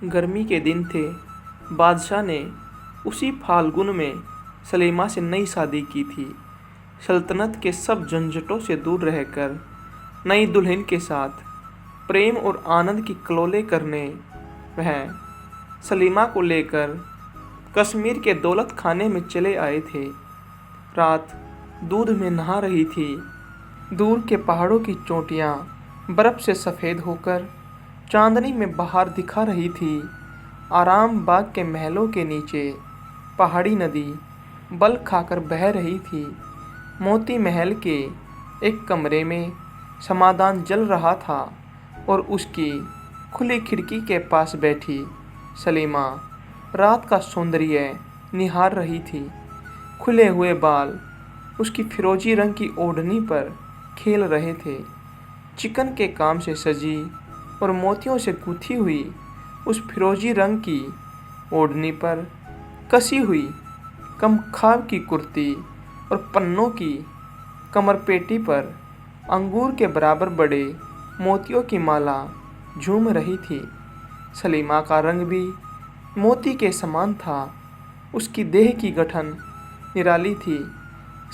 गर्मी के दिन थे। बादशाह ने उसी फाल्गुन में सलीमा से नई शादी की थी। सल्तनत के सब झंझटों से दूर रहकर नई दुल्हन के साथ प्रेम और आनंद की कलोले करने वह सलीमा को लेकर कश्मीर के दौलत खाने में चले आए थे। रात दूध में नहा रही थी। दूर के पहाड़ों की चोटियाँ बर्फ से सफ़ेद होकर चांदनी में बाहर दिखा रही थी। आराम बाग के महलों के नीचे पहाड़ी नदी बल खाकर बह रही थी। मोती महल के एक कमरे में समाधान जल रहा था और उसकी खुली खिड़की के पास बैठी सलीमा रात का सौंदर्य निहार रही थी। खुले हुए बाल उसकी फिरोजी रंग की ओढ़नी पर खेल रहे थे। चिकन के काम से सजी और मोतियों से गूंथी हुई उस फिरोजी रंग की ओढ़नी पर कसी हुई कमखाब की कुर्ती और पन्नों की कमरपेटी पर अंगूर के बराबर बड़े मोतियों की माला झूम रही थी। सलीमा का रंग भी मोती के समान था। उसकी देह की गठन निराली थी,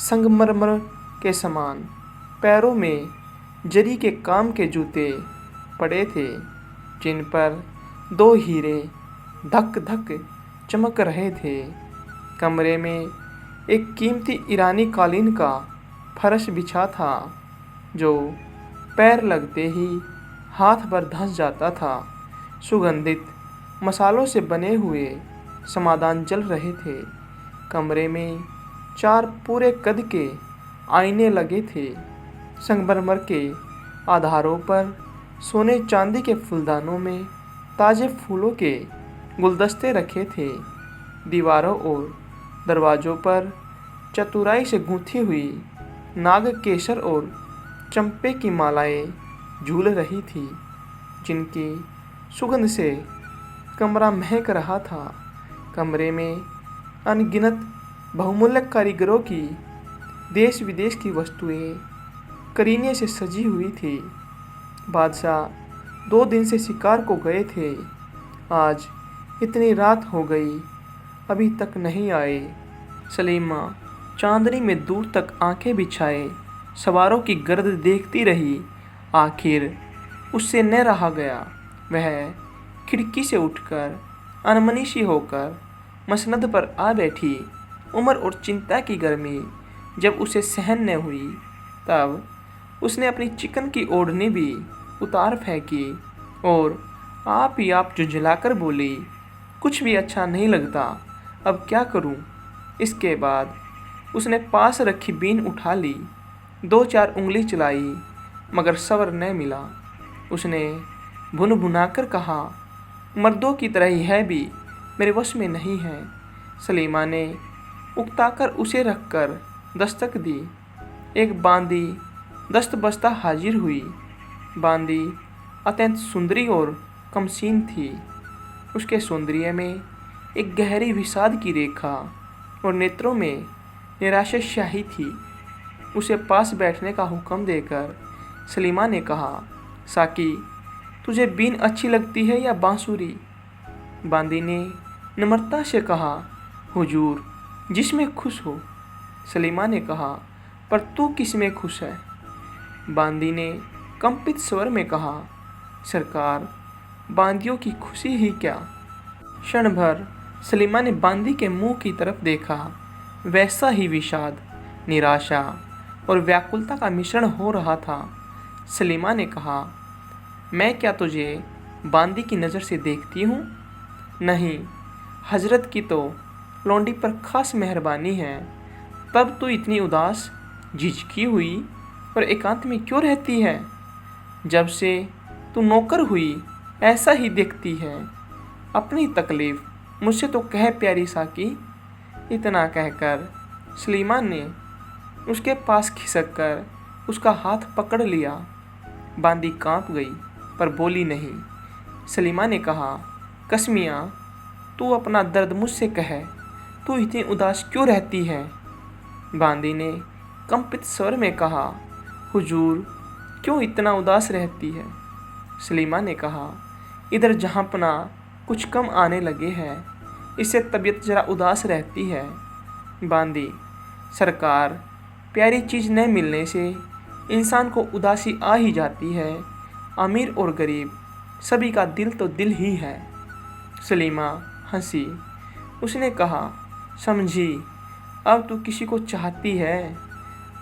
संगमरमर के समान। पैरों में जरी के काम के जूते पड़े थे, जिन पर दो हीरे धक धक चमक रहे थे। कमरे में एक कीमती ईरानी कालीन का फर्श बिछा था, जो पैर लगते ही हाथ भर धंस जाता था। सुगंधित मसालों से बने हुए समाधान जल रहे थे। कमरे में 4 पूरे कद के आईने लगे थे। संगमरमर के आधारों पर सोने चांदी के फूलदानों में ताज़े फूलों के गुलदस्ते रखे थे। दीवारों और दरवाज़ों पर चतुराई से गूंथी हुई नाग केसर और चंपे की मालाएं झूल रही थी, जिनकी सुगंध से कमरा महक रहा था। कमरे में अनगिनत बहुमूल्य कारीगरों की देश विदेश की वस्तुएं करीने से सजी हुई थी। बादशाह 2 दिन से शिकार को गए थे। आज इतनी रात हो गई, अभी तक नहीं आए। सलीमा चांदनी में दूर तक आंखें बिछाए सवारों की गर्द देखती रही। आखिर उससे न रहा गया। वह खिड़की से उठकर अनमनी सी होकर मसनद पर आ बैठी। उम्र और चिंता की गर्मी जब उसे सहन न हुई, तब उसने अपनी चिकन की ओढ़नी भी उतार फेंकी और आप ही आप झुंझलाकर बोली, कुछ भी अच्छा नहीं लगता, अब क्या करूं। इसके बाद उसने पास रखी बीन उठा ली, 2-4 उंगली चलाई, मगर सब्र न मिला। उसने भुन-भुनाकर कहा, मर्दों की तरह यह भी मेरे वश में नहीं है। सलीमा ने उकताकर उसे रखकर दस्तक दी। एक बांदी दस्त बस्ता हाजिर हुई। बांदी अत्यंत सुंदरी और कमसीन थी। उसके सौंदर्य में एक गहरी विषाद की रेखा और नेत्रों में निराशा स्याही थी। उसे पास बैठने का हुक्म देकर सलीमा ने कहा, साकी, तुझे बीन अच्छी लगती है या बांसुरी? बांदी ने नम्रता से कहा, हुजूर, जिसमें खुश हो। सलीमा ने कहा, पर तू किस में खुश है? बांदी ने कंपित स्वर में कहा, सरकार, बांदियों की खुशी ही क्या। क्षण भर सलीमा ने बांदी के मुंह की तरफ देखा। वैसा ही विषाद, निराशा और व्याकुलता का मिश्रण हो रहा था। सलीमा ने कहा, मैं क्या तुझे बांदी की नज़र से देखती हूँ? नहीं, हजरत की तो लौंडी पर खास मेहरबानी है। तब तो इतनी उदास, झिझकी हुई और एकांत में क्यों रहती है? जब से तू नौकर हुई ऐसा ही देखती है। अपनी तकलीफ़ मुझसे तो कह प्यारी साकी। इतना कहकर सलीमा ने उसके पास खिसक कर उसका हाथ पकड़ लिया। बांदी कांप गई पर बोली नहीं। सलीमा ने कहा, कस्मिया, तू अपना दर्द मुझसे कह, तू इतनी उदास क्यों रहती है? बांदी ने कंपित स्वर में कहा, हुजूर, क्यों इतना उदास रहती है? सलीमा ने कहा, इधर जहाँपना कुछ कम आने लगे हैं। इससे तबीयत ज़रा उदास रहती है। बांदी, सरकार, प्यारी चीज़ न मिलने से इंसान को उदासी आ ही जाती है। अमीर और गरीब सभी का दिल तो दिल ही है। सलीमा हंसी। उसने कहा, समझी, अब तू किसी को चाहती है?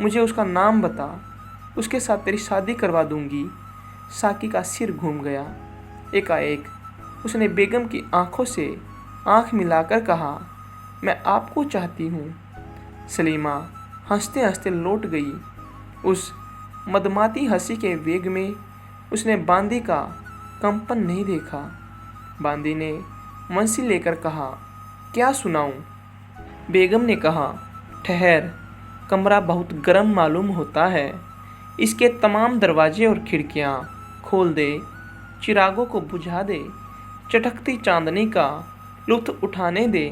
मुझे उसका नाम बता, उसके साथ तेरी शादी करवा दूंगी। साकी का सिर घूम गया। एकाएक उसने बेगम की आंखों से आंख मिलाकर कहा, मैं आपको चाहती हूँ। सलीमा हंसते हंसते लौट गई। उस मदमाती हंसी के वेग में उसने बांदी का कंपन नहीं देखा। बांदी ने मुंशी लेकर कहा, क्या सुनाऊं? बेगम ने कहा, ठहर, कमरा बहुत गर्म मालूम होता है। इसके तमाम दरवाजे और खिड़कियां खोल दे, चिरागों को बुझा दे, चटकती चांदनी का लुत्फ उठाने दे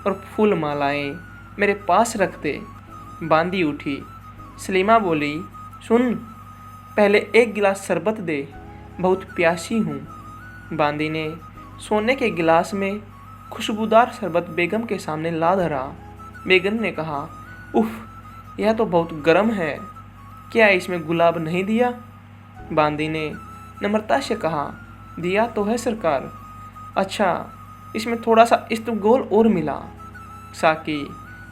और फूल मालाएं मेरे पास रख दे। बांदी उठी। सलीमा बोली, सुन, पहले एक गिलास शरबत दे, बहुत प्यासी हूँ। बांदी ने सोने के गिलास में खुशबूदार शरबत बेगम के सामने ला धरा। बेगम ने कहा, उफ, यह तो बहुत गर्म है, क्या इसमें गुलाब नहीं दिया? बांदी ने नम्रता से कहा, दिया तो है सरकार। अच्छा, इसमें थोड़ा सा इस्तबगोल और मिला। साकी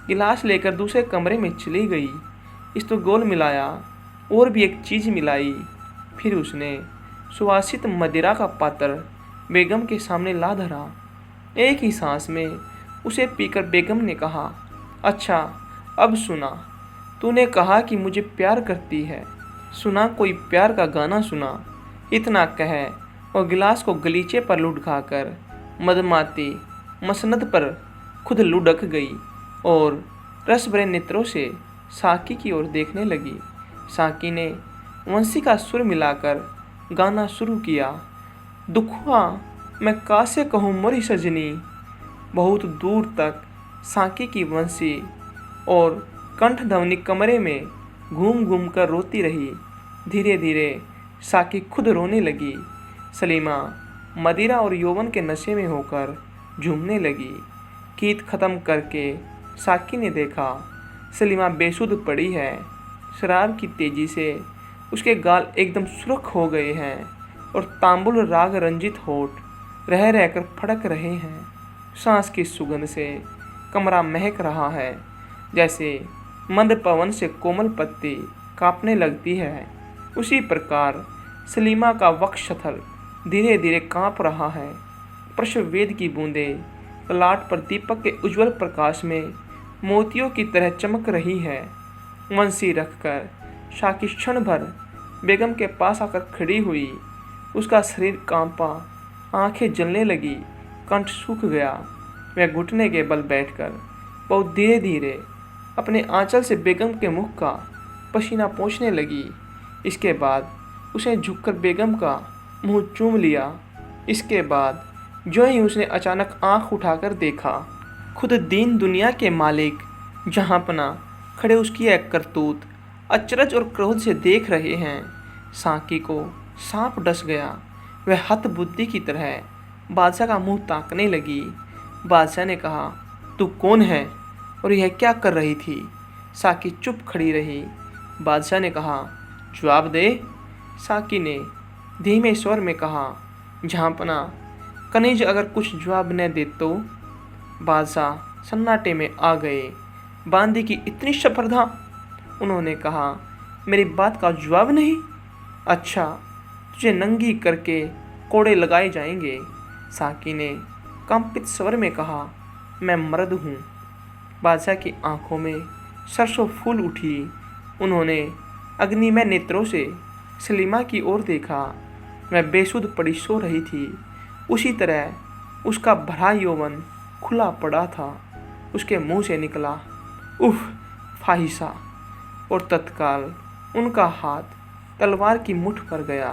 गिलास लेकर दूसरे कमरे में चली गई। इस्तबगोल मिलाया और भी एक चीज़ मिलाई। फिर उसने सुवासित मदिरा का पात्र बेगम के सामने ला धरा। एक ही सांस में उसे पीकर बेगम ने कहा, अच्छा, अब सुना, तूने कहा कि मुझे प्यार करती है, सुना कोई प्यार का गाना सुना। इतना कह और गिलास को गलीचे पर लुढ़काकर मदमाती मसनद पर खुद लुढ़क गई और रस भरे नेत्रों से साकी की ओर देखने लगी। साकी ने वंशी का सुर मिलाकर गाना शुरू किया, दुखुआ मैं कासे कहूँ मोरी सजनी। बहुत दूर तक साकी की वंशी और कंठ ध्वनि कमरे में घूम घूम कर रोती रही। धीरे धीरे साकी खुद रोने लगी। सलीमा मदिरा और यौवन के नशे में होकर झूमने लगी। गीत खत्म करके साकी ने देखा, सलीमा बेसुध पड़ी है। शराब की तेजी से उसके गाल एकदम सुर्ख हो गए हैं और तांबुल राग रंजित होठ रह रहकर फड़क रहे हैं। सांस की सुगंध से कमरा महक रहा है, जैसे मंद पवन से कोमल पत्ती कांपने लगती है। उसी प्रकार सलीमा का वक्षस्थल धीरे धीरे कांप रहा है। प्रश्नवेद की बूंदें पलाट पर दीपक के उज्जवल प्रकाश में मोतियों की तरह चमक रही है। वंशी रखकर साकी क्षण भर बेगम के पास आकर खड़ी हुई। उसका शरीर कांपा, आंखें जलने लगी, कंठ सूख गया। वह घुटने के बल बैठकर बहुत धीरे धीरे अपने आंचल से बेगम के मुख का पसीना पोंछने लगी। इसके बाद उसे झुककर बेगम का मुंह चूम लिया। इसके बाद जो ही उसने अचानक आंख उठाकर देखा, खुद दीन दुनिया के मालिक जहाँपना खड़े उसकी एक करतूत अचरज और क्रोध से देख रहे हैं। साकी को सांप डस गया। वह हत बुद्धि की तरह बादशाह का मुंह ताकने लगी। बादशाह ने कहा, तू कौन है और यह क्या कर रही थी? साकी चुप खड़ी रही। बादशाह ने कहा, जवाब दे। साकी ने धीमे स्वर में कहा, जहाँपना, कनिज अगर कुछ जवाब न दे तो। बादशाह सन्नाटे में आ गए। बांदी की इतनी स्पर्धा? उन्होंने कहा, मेरी बात का जवाब नहीं? अच्छा, तुझे नंगी करके कोड़े लगाए जाएंगे। साकी ने कंपित स्वर में कहा, मैं मर्द हूँ। बादशाह की आंखों में सरसों फूल उठी। उन्होंने अग्निमय नेत्रों से सलीमा की ओर देखा। वह बेसुध पड़ी सो रही थी। उसी तरह उसका भरा यौवन खुला पड़ा था। उसके मुंह से निकला, उफ फाहिशा, और तत्काल उनका हाथ तलवार की मुठ पर गया।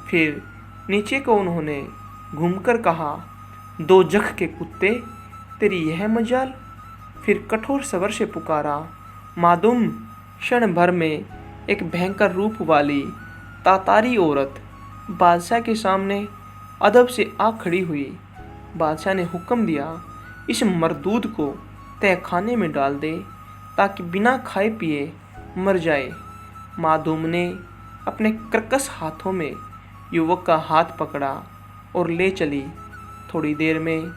फिर नीचे को उन्होंने घूमकर कहा, दो जख के कुत्ते, तेरी यह मजाल। फिर कठोर स्वर से पुकारा, मादुम। क्षण भर में एक भयंकर रूप वाली तातारी औरत बादशाह के सामने अदब से आ खड़ी हुई। बादशाह ने हुक्म दिया, इस मरदूद को तहखाने में डाल दे ताकि बिना खाए पिए मर जाए। मादूम ने अपने कर्कश हाथों में युवक का हाथ पकड़ा और ले चली। थोड़ी देर में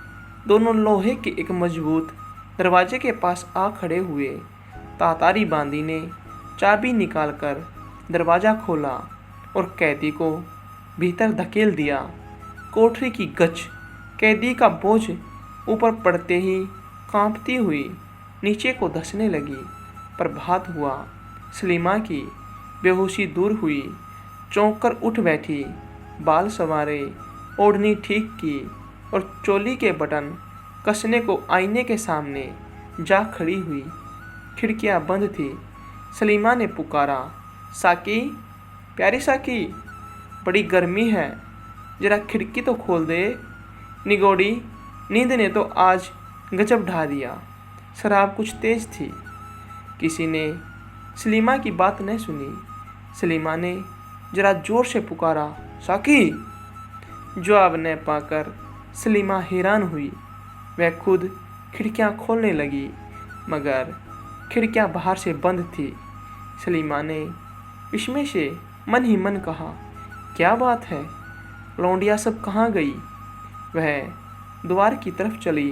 दोनों लोहे के एक मजबूत दरवाजे के पास आ खड़े हुए। तातारी बांदी ने चाबी निकालकर दरवाज़ा खोला और कैदी को भीतर धकेल दिया। कोठरी की गच कैदी का बोझ ऊपर पड़ते ही कांपती हुई नीचे को धंसने लगी। प्रभात हुआ। सलीमा की बेहोशी दूर हुई। चौंक कर उठ बैठी, बाल संवारे, ओढ़नी ठीक की और चोली के बटन कसने को आईने के सामने जा खड़ी हुई। खिड़कियां बंद थी। सलीमा ने पुकारा, साकी, प्यारी साकी, बड़ी गर्मी है, जरा खिड़की तो खोल दे। निगोड़ी नींद ने तो आज गजब ढा दिया। शराब कुछ तेज थी। किसी ने सलीमा की बात न सुनी। सलीमा ने जरा जोर से पुकारा, साकी। जवाब न पाकर सलीमा हैरान हुई। वह खुद खिड़कियां खोलने लगी, मगर खिड़कियां बाहर से बंद थी। सलीमा ने विस्मय से मन ही मन कहा, क्या बात है, लौंडिया सब कहाँ गई? वह द्वार की तरफ चली।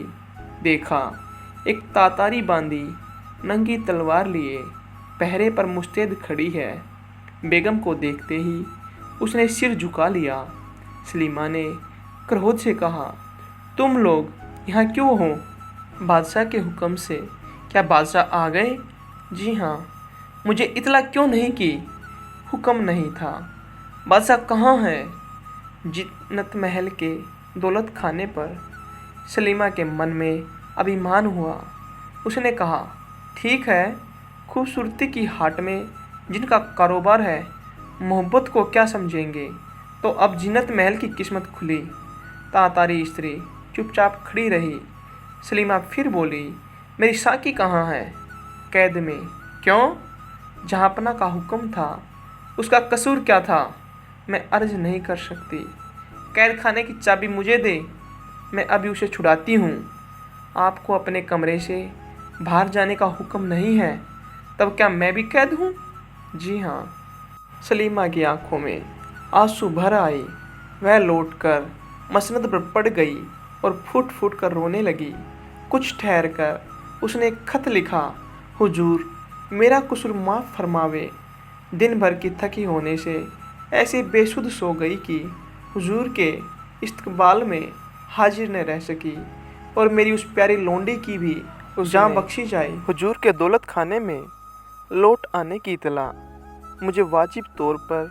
देखा, एक तातारी बांदी नंगी तलवार लिए पहरे पर मुस्तैद खड़ी है। बेगम को देखते ही उसने सिर झुका लिया। सलीमा ने क्रोध से कहा, तुम लोग यहाँ क्यों हो? बादशाह के हुक्म से। क्या बादशाह आ गए? जी हाँ। मुझे इतला क्यों नहीं की? हुक्म नहीं था। बादशाह कहाँ है? जिन्नत महल के दौलत खाने पर। सलीमा के मन में अभिमान हुआ। उसने कहा, ठीक है, खूबसूरती की हाट में जिनका कारोबार है, मोहब्बत को क्या समझेंगे? तो अब जिन्नत महल की किस्मत खुली। तातारी स्त्री चुपचाप खड़ी रही। सलीमा फिर बोली, मेरी साकी कहाँ है? कैद में। क्यों? जहाँपना का हुक्म था। उसका कसूर क्या था? मैं अर्ज नहीं कर सकती। कैद खाने की चाबी मुझे दे, मैं अभी उसे छुड़ाती हूँ। आपको अपने कमरे से बाहर जाने का हुक्म नहीं है, तब क्या मैं भी कैद हूँ? जी हाँ। सलीमा की आंखों में आंसू भर आए। वह लौटकर मसनद पर पड़ गई और फूट फूट कर रोने लगी। कुछ ठहर कर उसने एक खत लिखा, हुजूर, मेरा कसूर माफ़ फरमावे। दिन भर की थकी होने से ऐसी बेसुध सो गई कि हुजूर के इस्तकबाल में हाजिर न रह सकी और मेरी उस प्यारी लोंडी की भी जान बख्शी जाए। हुजूर के दौलत खाने में लौट आने की इतला मुझे वाजिब तौर पर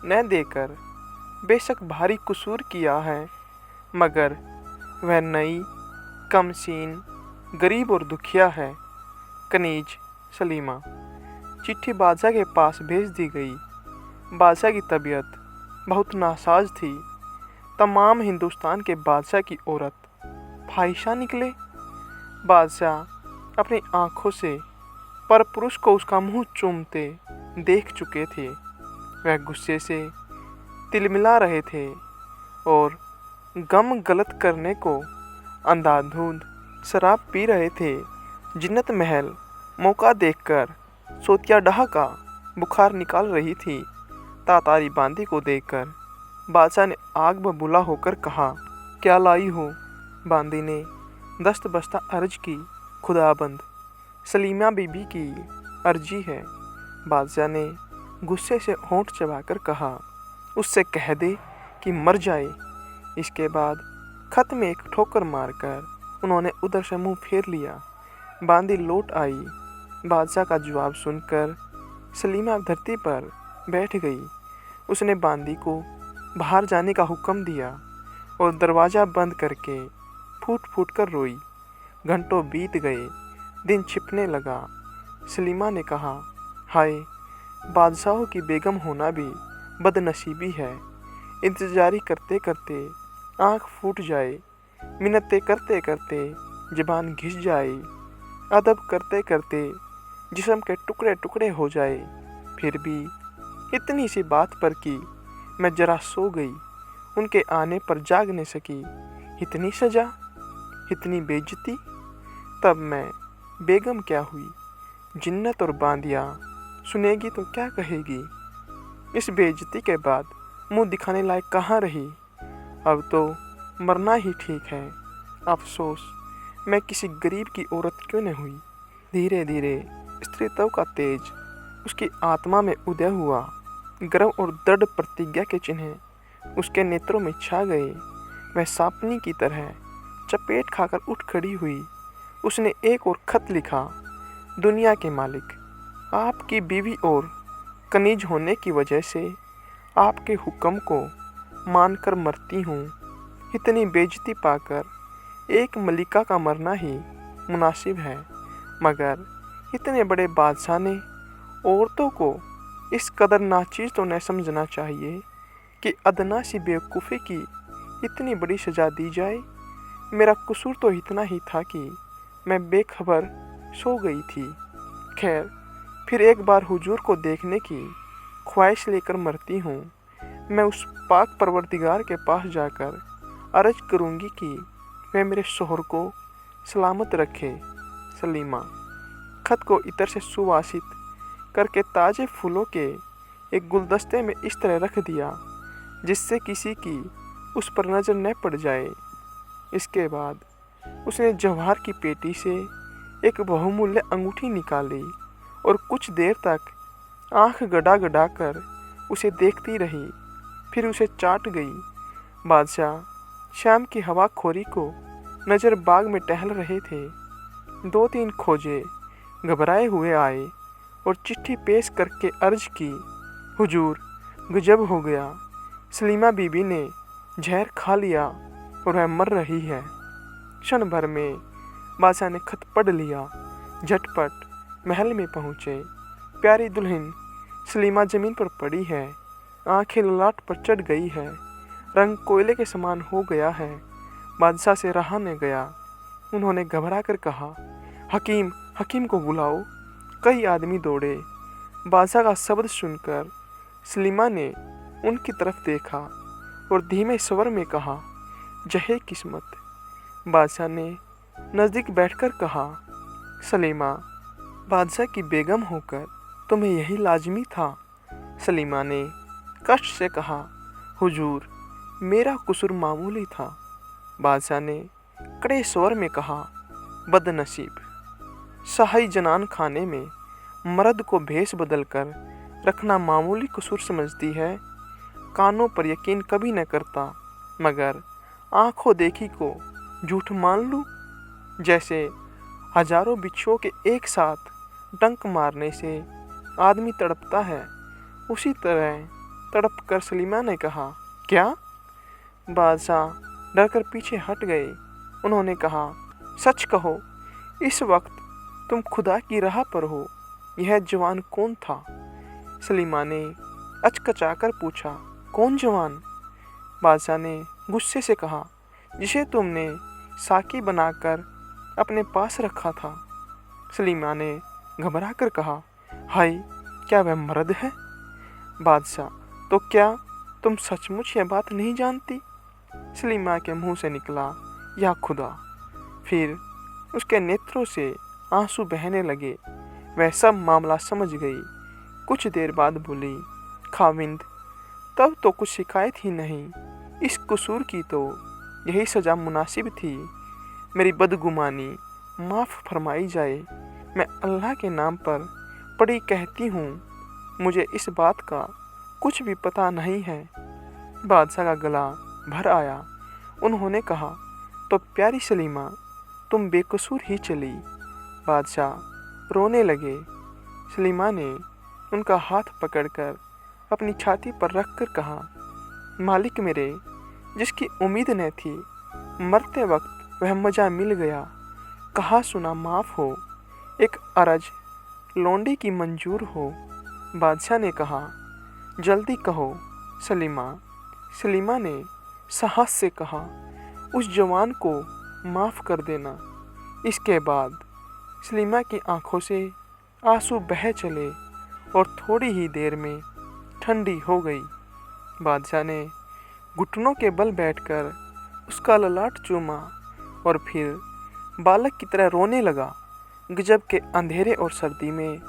न देकर बेशक भारी कसूर किया है, मगर वह नई, कमसीन, गरीब और दुखिया है। कनीज सलीमा। चिट्ठी बादशाह के पास भेज दी गई। बादशाह की तबीयत बहुत नासाज थी। तमाम हिंदुस्तान के बादशाह की औरत फाहिशा निकले। बादशाह अपनी आंखों से परपुरुष को उसका मुंह चूमते देख चुके थे। वह गुस्से से तिलमिला रहे थे और गम गलत करने को अंधाधुंध शराब पी रहे थे। जिन्नत महल मौका देखकर सोतियाडाह का बुखार निकाल रही थी। तातारी बांदी को देखकर बादशाह ने आग बबूला होकर कहा, क्या लाई हो? बांदी ने दस्त बस्ता अर्ज की, खुदाबंद, सलीमा बीबी की अर्जी है। बादशाह ने गुस्से से होंठ चबाकर कहा, उससे कह दे कि मर जाए। इसके बाद खत में एक ठोकर मारकर उन्होंने उधर से मुंह फेर लिया। बांदी लौट आई। बादशाह का जवाब सुनकर सलीमा धरती पर बैठ गई। उसने बांदी को बाहर जाने का हुक्म दिया और दरवाज़ा बंद करके फूट फूट कर रोई। घंटों बीत गए। दिन छिपने लगा। सलीमा ने कहा, हाय, बादशाहों की बेगम होना भी बदनसीबी है। इंतजारी करते करते आँख फूट जाए, मिन्नतें करते करते ज़बान घिस जाए, अदब करते करते जिस्म के टुकड़े टुकड़े हो जाए। फिर भी इतनी सी बात पर कि मैं जरा सो गई, उनके आने पर जाग न सकी। इतनी सजा, इतनी बेइज्जती। तब मैं बेगम क्या हुई, जिन्नत और बांदिया सुनेगी तो क्या कहेगी। इस बेइज्जती के बाद मुंह दिखाने लायक कहाँ रही। अब तो मरना ही ठीक है। अफसोस मैं किसी गरीब की औरत क्यों न हुई। धीरे धीरे स्त्रीत्व का तेज उसकी आत्मा में उदय हुआ। गर्व और दृढ़ प्रतिज्ञा के चिन्ह उसके नेत्रों में छा गए। वह सांपनी की तरह चपेट खाकर उठ खड़ी हुई। उसने एक और खत लिखा। दुनिया के मालिक, आपकी बीवी और कनीज होने की वजह से आपके हुक्म को मानकर मरती हूँ। इतनी बेइज्जती पाकर एक मलिका का मरना ही मुनासिब है, मगर इतने बड़े बादशाह ने औरतों को इस कदर नाचीज़ तो न समझना चाहिए कि अदना सी बेवकूफ़ी की इतनी बड़ी सज़ा दी जाए। मेरा कसूर तो इतना ही था कि मैं बेखबर सो गई थी। खैर, फिर एक बार हुजूर को देखने की ख्वाहिश लेकर मरती हूँ। मैं उस पाक परवरदिगार के पास जाकर अर्ज करूँगी कि वह मेरे शोहर को सलामत रखे। सलीमा। खत को इत्र से सुवासित करके ताज़े फूलों के एक गुलदस्ते में इस तरह रख दिया जिससे किसी की उस पर नज़र न पड़ जाए। इसके बाद उसने जवाहर की पेटी से एक बहुमूल्य अंगूठी निकाली और कुछ देर तक आंख गड़ा गड़ा कर उसे देखती रही, फिर उसे चाट गई। बादशाह शाम की हवाखोरी को नज़र बाग में टहल रहे थे। 2-3 खोजे घबराए हुए आए और चिट्ठी पेश करके अर्ज की, हुजूर, गजब हो गया। सलीमा बीबी ने जहर खा लिया और वह मर रही है। क्षण भर में बादशाह ने खत पढ़ लिया। झटपट महल में पहुँचे। प्यारी दुल्हन सलीमा ज़मीन पर पड़ी है। आंखें ललाट पर चढ़ गई है। रंग कोयले के समान हो गया है। बादशाह से रहा न गया। उन्होंने घबरा कर कहा, हकीम, हकीम को बुलाओ। कई आदमी दौड़े। बादशाह का शब्द सुनकर सलीमा ने उनकी तरफ देखा और धीमे स्वर में कहा, जहे किस्मत। बादशाह ने नज़दीक बैठकर कहा, सलीमा, बादशाह की बेगम होकर तुम्हें यही लाजमी था। सलीमा ने कष्ट से कहा, हुजूर, मेरा कसूर मामूली था। बादशाह ने कड़े स्वर में कहा, बदनसीब। शाही जनान खाने में मर्द को भेष बदल कर रखना मामूली कसूर समझती है। कानों पर यकीन कभी न करता, मगर आँखों देखी को झूठ मान लूँ। जैसे हजारों बिच्छुओं के एक साथ डंक मारने से आदमी तड़पता है, उसी तरह तड़प कर सलीमा ने कहा, क्या? बादशाह डरकर पीछे हट गए। उन्होंने कहा, सच कहो, इस वक्त तुम खुदा की राह पर हो। यह जवान कौन था? सलीमा ने अचकचाकर पूछा, कौन जवान? बादशाह ने गुस्से से कहा, जिसे तुमने साकी बनाकर अपने पास रखा था। सलीमा ने घबरा कर कहा, हाय, क्या वह मर्द है? बादशाह, तो क्या तुम सचमुच यह बात नहीं जानती? सलीमा के मुंह से निकला, या खुदा। फिर उसके नेत्रों से आंसू बहने लगे। वह सब मामला समझ गई। कुछ देर बाद बोली, खाविंद, तब तो कुछ शिकायत ही नहीं। इस कसूर की तो यही सज़ा मुनासिब थी। मेरी बदगुमानी माफ़ फरमाई जाए। मैं अल्लाह के नाम पर पड़ी कहती हूँ, मुझे इस बात का कुछ भी पता नहीं है। बादशाह का गला भर आया। उन्होंने कहा, तो प्यारी सलीमा, तुम बेकसूर ही चली। बादशाह रोने लगे। सलीमा ने उनका हाथ पकड़कर अपनी छाती पर रखकर कहा, मालिक मेरे, जिसकी उम्मीद न थी, मरते वक्त वह मज़ा मिल गया। कहा सुना माफ़ हो। एक अर्ज लौंडी की मंजूर हो। बादशाह ने कहा, जल्दी कहो सलीमा। सलीमा ने साहस से कहा, उस जवान को माफ़ कर देना। इसके बाद सलीमा की आंखों से आंसू बह चले और थोड़ी ही देर में ठंडी हो गई। बादशाह ने घुटनों के बल बैठकर उसका ललाट चूमा और फिर बालक की तरह रोने लगा। गजब के अंधेरे और सर्दी में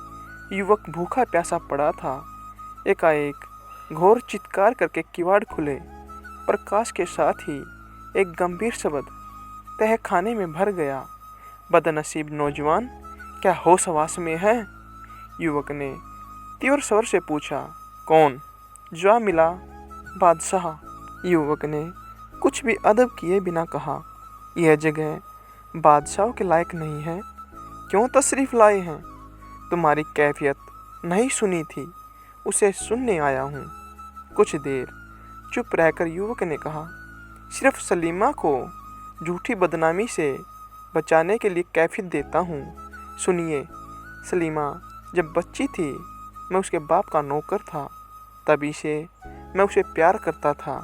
युवक भूखा प्यासा पड़ा था। एकाएक घोर चित्कार करके किवाड़ खुले। प्रकाश के साथ ही एक गंभीर शब्द तहखाने में भर गया। बदनसीब नौजवान, क्या होश हवास में है? युवक ने तीव्र स्वर से पूछा। कौन? जवाब मिला, बादशाह। युवक ने कुछ भी अदब किए बिना कहा, यह जगह बादशाहों के लायक नहीं है। क्यों तशरीफ़ लाए हैं? तुम्हारी कैफियत नहीं सुनी थी, उसे सुनने आया हूँ। कुछ देर चुप रहकर युवक ने कहा, सिर्फ सलीमा को झूठी बदनामी से बचाने के लिए कैफियत देता हूँ। सुनिए, सलीमा जब बच्ची थी मैं उसके बाप का नौकर था, तभी से मैं उसे प्यार करता था।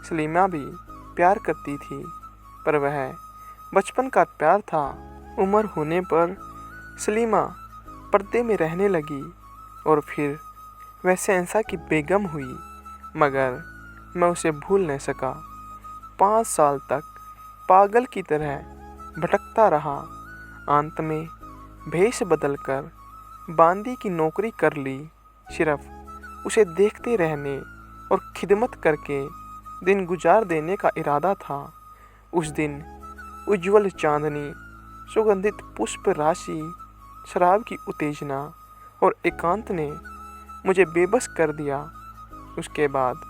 सलीमा भी प्यार करती थी, पर वह बचपन का प्यार था। उम्र होने पर सलीमा पर्दे में रहने लगी और फिर वह शहंशाह की बेगम हुई, मगर मैं उसे भूल न सका। 5 साल तक पागल की तरह भटकता रहा। अंत में भेष बदलकर बांदी की नौकरी कर ली। सिर्फ उसे देखते रहने और खिदमत करके दिन गुजार देने का इरादा था। उस दिन उज्ज्वल चांदनी, सुगंधित पुष्प राशि, शराब की उत्तेजना और एकांत ने मुझे बेबस कर दिया। उसके बाद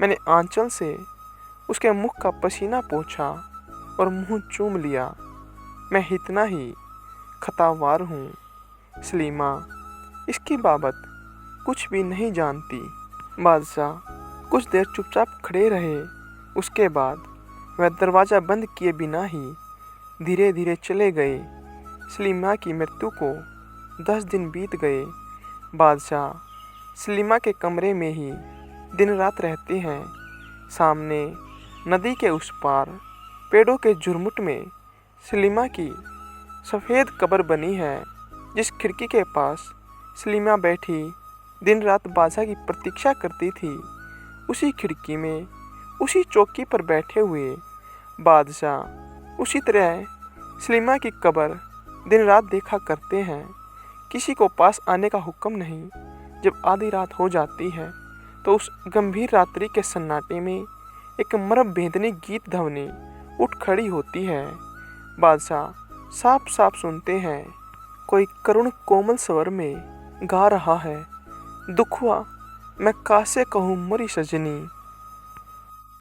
मैंने आंचल से उसके मुख का पसीना पोंछा और मुंह चूम लिया। मैं इतना ही खतावार हूँ। सलीमा इसकी बाबत कुछ भी नहीं जानती। बादशाह कुछ देर चुपचाप खड़े रहे। उसके बाद वह दरवाज़ा बंद किए बिना ही धीरे धीरे चले गए। सलीमा की मृत्यु को 10 दिन बीत गए। बादशाह सलीमा के कमरे में ही दिन रात रहते हैं। सामने नदी के उस पार पेड़ों के झुरमुट में सलीमा की सफ़ेद कब्र बनी है। जिस खिड़की के पास सलीमा बैठी दिन रात बादशाह की प्रतीक्षा करती थी, उसी खिड़की में उसी चौकी पर बैठे हुए बादशाह उसी तरह सलीमा की कब्र दिन रात देखा करते हैं। किसी को पास आने का हुक्म नहीं। जब आधी रात हो जाती है तो उस गंभीर रात्रि के सन्नाटे में एक मरम भेदनी गीत ध्वनि उठ खड़ी होती है। बादशाह साफ साफ सुनते हैं, कोई करुण कोमल स्वर में गा रहा है, दुख हुआ मैं कासे कहूँ मोरी सजनी।